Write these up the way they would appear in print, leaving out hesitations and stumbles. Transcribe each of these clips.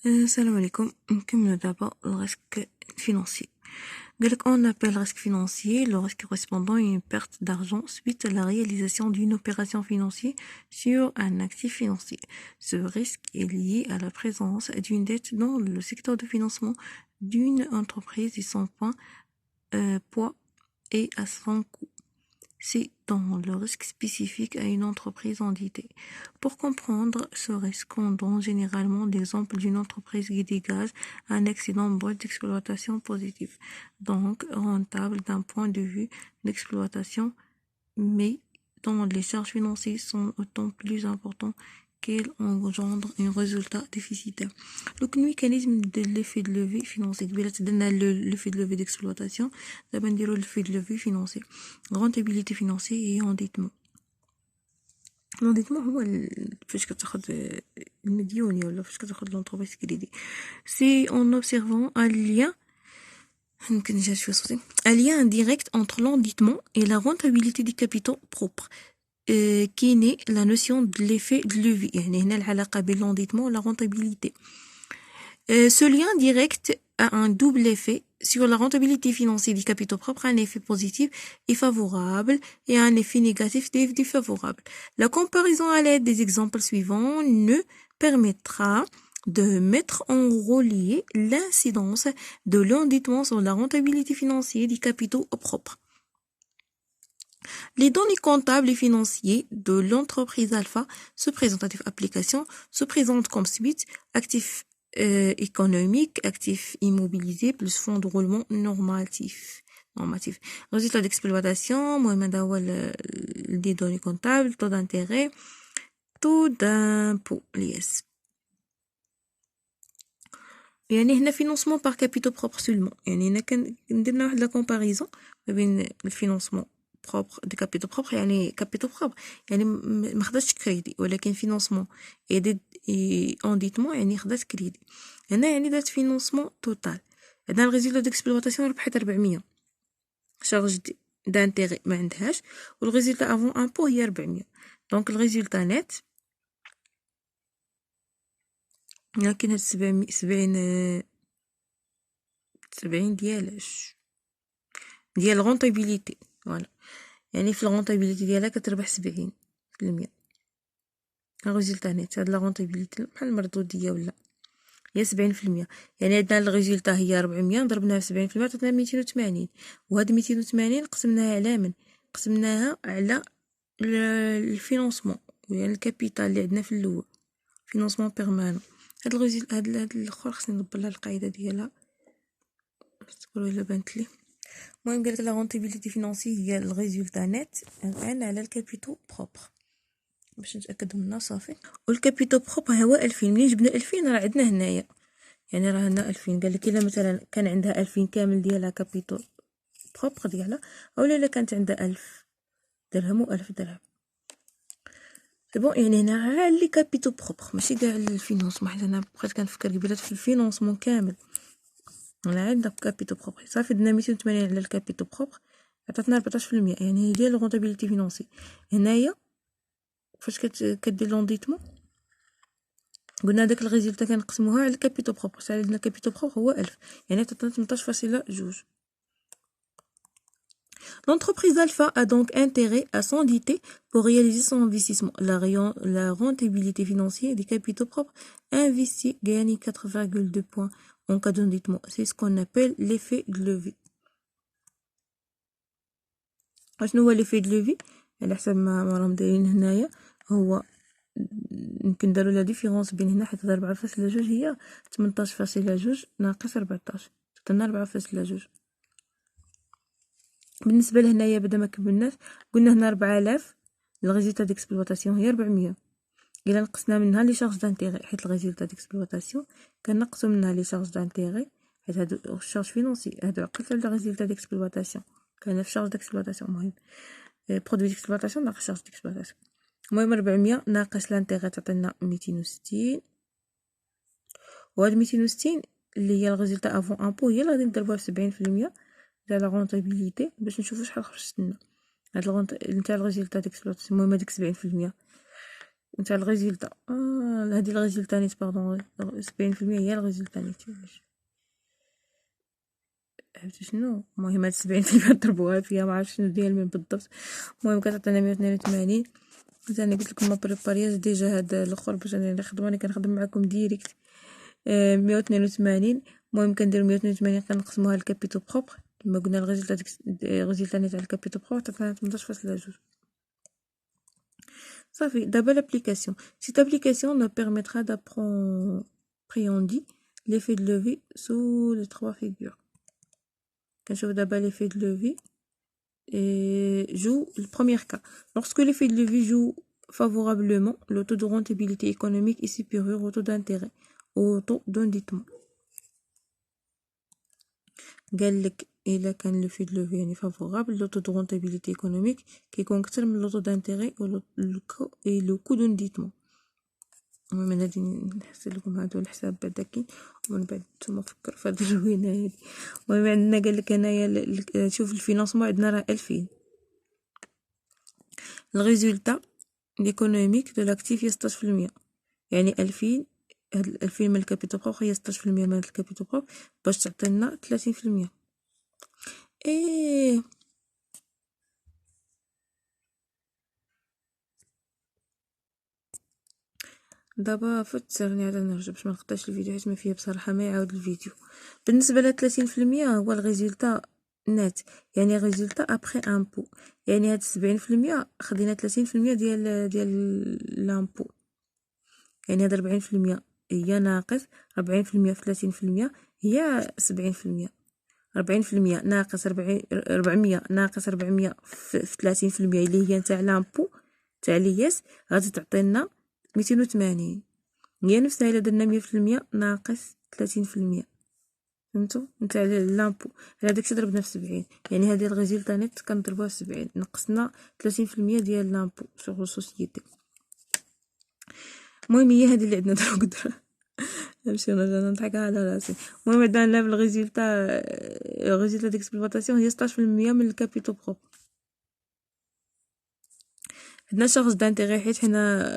Salam alaikum. نكمل d'abord le risque financier. On appelle le risque financier le risque correspondant à une perte d'argent suite à la réalisation d'une opération financière sur un actif financier. Ce risque est lié à la présence d'une dette dans le secteur de financement d'une entreprise et son poids et à son coût. C'est dans le risque spécifique à une entreprise endetée. Pour comprendre ce risque, on donne généralement l'exemple d'une entreprise qui dégage un excédent brut d'exploitation positif, donc rentable d'un point de vue d'exploitation, mais dont les charges financières sont autant plus importantes qu'elles engendrent un résultat déficitaire. Donc, le mécanisme de l'effet de levier financier, l'effet de levier d'exploitation, ça veut dire l'effet de levier financier, rentabilité financière et endettement. L'endettement هو فاش كتاخد المديون ولا فاش كتاخد l'entreprise crédit. C'est en observant un lien indirect entre l'endettement et la rentabilité des capitaux propres. Qui est la notion de l'effet de levier. يعني هنا العلاقة بين l'endettement et la rentabilité. Ce lien direct a un double effet sur la rentabilité financière des capitaux propres, un effet positif et favorable et un effet négatif et défavorable. La comparaison à l'aide des exemples suivants ne permettra de mettre en relief l'incidence de l'endettement sur la rentabilité financière des capitaux propres. Les données comptables et financières de l'entreprise Alpha, ce présentatif application, se présentent comme suite, actifs économiques, actifs immobilisés, plus fonds de roulement normatif. Résultat d'exploitation, moyen des données comptables, taux d'intérêt, taux d'impôt, l'IS. يعني هنا financement par capitaux propres seulement. يعني هنا كندير واحد la comparaison ما بين الفينانسمون propre des capitaux propres يعني capitaux propres يعني ما خداش كريدي ولكن فينانسمون اي انديتمون يعني خدات كريدي. هنا يعني دات فينانسمون توتال. هنا الريزولتا ديكسبلواتاسيون ربحت 400 شارج دانتيغي ما عندهاش والريزولتا افون امبو هي 400 دونك الريزولتا نت لكن هاد 70 ديال رونطابيليتي فوالا يعني في الرونطابيليتي ديالها كتربح 70% الريزولتا نت هاد لا رونطابيليتي بحال المردوديه ولا هي 70%. يعني عندنا الريزولتا هي 400 ضربناها في 70% عطاتنا 280 وهاد 280 قسمناها على الفينانسمون يعني الكابيتال اللي عندنا في الاول فينانسمون بيرمانون. هاد الريزولتا هاد الاخر خصني ندبر لها القاعده ديالها تقولوا الا بانت لي. المهم قالك لا رونطابيليتي فينانسي هي الريزولتا نت على الكابيتو بروبر باش نتاكدوا منها صافي. والكابيتو بروبر هو 2000 ملي جبنا 2000 راه عندنا هنايا يعني راه هنا 2000 قالك الا مثلا كان عندها 2000 كامل ديالها كابيتو بروبر ديالها اولا الا كانت عندها 1000 درهم و1000 درهم سي بون. يعني هنا على لي كابيتو بروبر ماشي كاع الفينانسمون حيت انا بقيت كنفكر قبيله في الفينانسمون كامل. هنا عندنا كابيتو بروبر صافي درنا 280 على الكابيتو بروبر عطاتنا 14% يعني هي ديال الرونطابيليتي فينانسي. هنايا فاش كدير لونديتمون قلنا داك الريزولتا كنقسموها على الكابيتو بروبر ساعه عندنا الكابيتو بروبر هو 1000 يعني عطاتنا 18.2. L'entreprise Alpha a donc intérêt à s'endetter pour réaliser son investissement. La rentabilité financière des capitaux propres investis gagne 4,2 points en cas d'endettement. C'est ce qu'on appelle l'effet de levier. شنو هو l'effet de levier؟ على حسب ما راهم دايرين هنايا هو يمكن داروا لا ديفيرونس بين هنا حيت 4.2 هي 18.2 ناقص 14 عطاتنا 4.2. بالنسبه لهنايا بدا ما كملناش قلنا هنا 4000 الريزولتا ديكسبلواتاسيون هي 400 الا نقصنا منها لي شارج دانتيغي حيت الريزولتا ديكسبلواتاسيون كنقصوا منها لي شارج دانتيغي حيت هادو الشارج فينانسي هادو عقلت على الريزولتا ديكسبلواتاسيون كاينه في شارج ديكسبلواتاسيون المهم برودوي ديكسبلواتاسيون ناقص شارج ديكسبلواتاسيون. المهم 400 ناقص لانتيغي تعطينا 260 وهاد 260 اللي هي الريزولتا افون امبو هي اللي غادي نضربوها في 70% ديال لا رونطابيليتي باش نشوفوا شحال خرجت لنا هاد نتاع الريزولتا ديكسبلواتاسيون. المهم هاديك 70% نتاع الريزولتا. هادي الريزولتا نيت باردون، 70% هي الريزولتا نيت. عرفتي شنو؟ المهم هاد 70% نضربوها فيها، معرفتش شنو ديال من بالضبط. المهم كتعطينا 182. انا قلت لكم ما بريبارياش ديجا هاد الاخر باش انا نخدم، انا كنخدم معكم ديريكت. 182. المهم كنديرو 182 كنقسموها لكابيتو بروبر كما قلنا. الريزولتا نتاع الكابيتو بروبر تعطينا 18.2. صافي. دابا l'application. Cette application nous permettra d'appréhender l'effet de levier sous les 3 figures. كنشوف دابا l'effet de levier joue le premier cas. Lorsque l'effet de levier joue favorablement, le taux de rentabilité économique est supérieur au taux d'intérêt ou au taux d'endettement. قالك إلا كان لو في دو يعني فافورابل، لو طو دو رونتابيليتي ايكونوميك كيكون كتر من لو طو دانتيغي و لو كو دونديتمون. المهم انا غادي نحسب لكم هادو الحساب بعدا كي ومن بعد نتوما فكروا في هاد الروينه هادي. المهم عندنا قالك هنايا شوف الفينانسمون عندنا راه 2000. الريزولتا ايكونوميك دو لاكتيف هي 16%، يعني 2000. هاد 2000 من الكابيتال بروبر هي 16% من الكابيتال بروبر باش تعطينا 30%. ايه دابا فتسرني عاد نرجع باش ما نقطعش الفيديو حيت ما فيه بصراحه ما يعاود الفيديو. بالنسبه ل 30% هو الريزولتا نت، يعني ريزولتا ابري امبو. يعني هاد 70% خدينا 30% ديال لامبو، يعني هاد 40% هي ناقص 40% في 30% هي 70%. 40% ناقص 400 ناقص 400 في 30% اللي هي نتاع لامبو تاع لياس غادي تعطينا 280. هي نفسها الا درنا 100% ناقص 30%. فهمتوا؟ نتاع لامبو على داكشي ضربنا في 70، يعني هذه الريزولتا نت كنضربوها في 70 نقصنا 30% ديال لامبو سوغ سوسيتي. المهم هي هذه اللي عندنا دابا. نمشي نرجع نضحك على راسي. المهم عندنا في الريزولتا ديكسبلوطاسيون هي 16% من الكابيتو بروب. عندنا شارج دانتيغي حيت حنا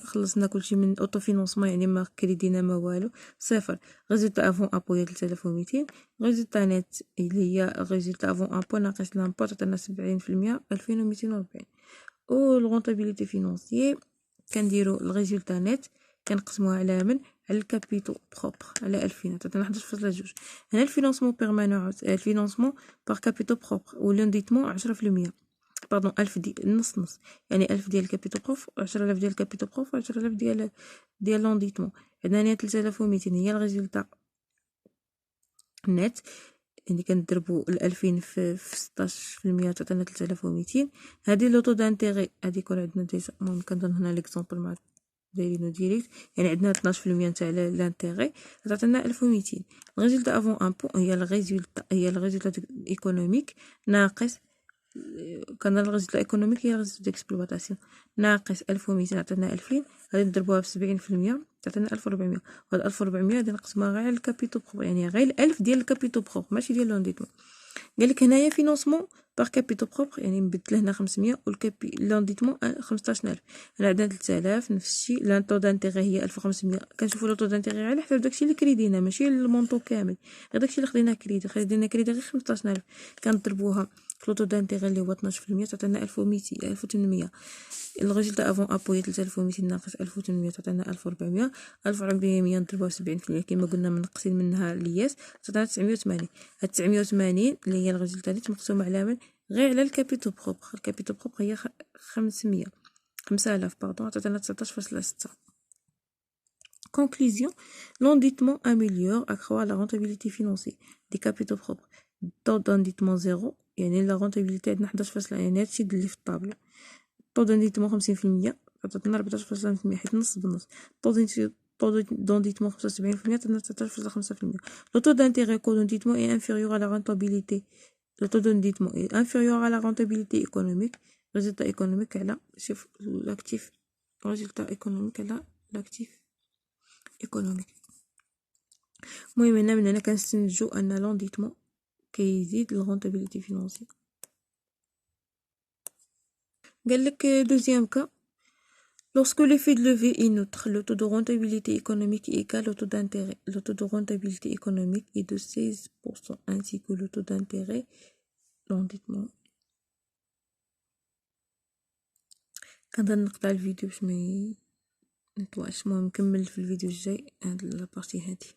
خلصنا كلشي من اوتو فينونسمون، يعني ما كريدينا ما والو، صفر. ريزولتا افون ابو هي 3200. ريزولتا نت اللي هي ريزولتا افون ابو ناقص لامبو تعطينا 70% 2240. و الرونطابيليتي فينونسيي كنديرو الريزولتا نت كنقسموها على من على الكابيتو بروبر على 2000 تعطينا 11.2. هنا الفينونسمون بيرمانون الفينونسمون بار كابيتو بروبر ولونديتمون 10%. باردون 1000 نص يعني 1000 ديال الكابيتو بروف و 10000 ديال الكابيتو بروف و 10000 ديال لونديتمون. عندنا هنا 3200 هي الريزولتا نت، يعني كنضربو 2000 في 16% تعطينا 3200. هادي لو طو دانتيغي هادي يكون عندنا ديجا. المهم كنظن هنا ليكزامبل مع دايرينو ديريكت، يعني عندنا 12% نتاع لانتيغي تعطينا 1200. الريزولتا افون امبو هي الريزولتا ايكونوميك ناقص كان الريزولتا ايكونوميك هي الريزولتا ديكسبلوطاسيون ناقص 1200 عطينا 2000. غادي نضربوها في 70% تعطينا 1400. وهاد 1400 غادي نقسموها غير على الكابيتو بروب، يعني غير 1000 ديال الكابيتو بروب ماشي ديال لونديتمون. قالك هنايا فينونسمون بار كابيتو بروب، يعني نبدل هنا 500 لونديتمون 15000. هنا عندنا 3000 نفس الشيء. لانطو دانتيغي هي 1500. كنشوفوا لوطو دانتيغي على حسب داكشي اللي كريدينا ماشي المونطو كامل، غير داكشي اللي خديناه كريدي غير 15000. كنضربوها في لوطو دانتيغي اللي هو 12% تعطينا 1200 1800. الريزولتا افون ابو هي 3200 ناقص 1800 تعطينا 1400. 1400 نضربوها 70% كما قلنا منقصين منها لياس تعطينا 980. هاد 980 اللي هي الريزولتا اللي مقسومه على من غير على الكابيتو بروبر. الكابيتو بروبر هي 5000 باردون تعطينا 19.6. Conclusion, l'endettement améliore, accroît la rentabilité financière des capitaux propres. Taux d'endettement 0 يعني la rentabilité عندنا 11 يعني هادشي اللي في الطابلة. طو دونديتمون 50% عطاتنا 14.5% حيت نص بنص. طو دونديتمون 75% عطاتنا 13.5%. لو طو دانتيغي كو دونديتمون est inférieur à la rentabilité. Le taux d'endettement est inférieur à la rentabilité économique. Résultat économique على شوف l'actif. Résultat économique على l'actif économique. المهم هنا من هنا كنستنتجو ان لونديتمون كيزيد الرونتابيليتي فينونسيير. قالك دوزيام كا Lorsque l'effet de levier est neutre, le taux de rentabilité économique est égal au taux d'intérêt. Le taux de rentabilité économique est de 16%, ainsi que le taux d'intérêt l'endettement. كنظن نقطع الفيديو باش ما نطولش. المهم نكمل في الفيديو الجاي هاد لابارتي هادي.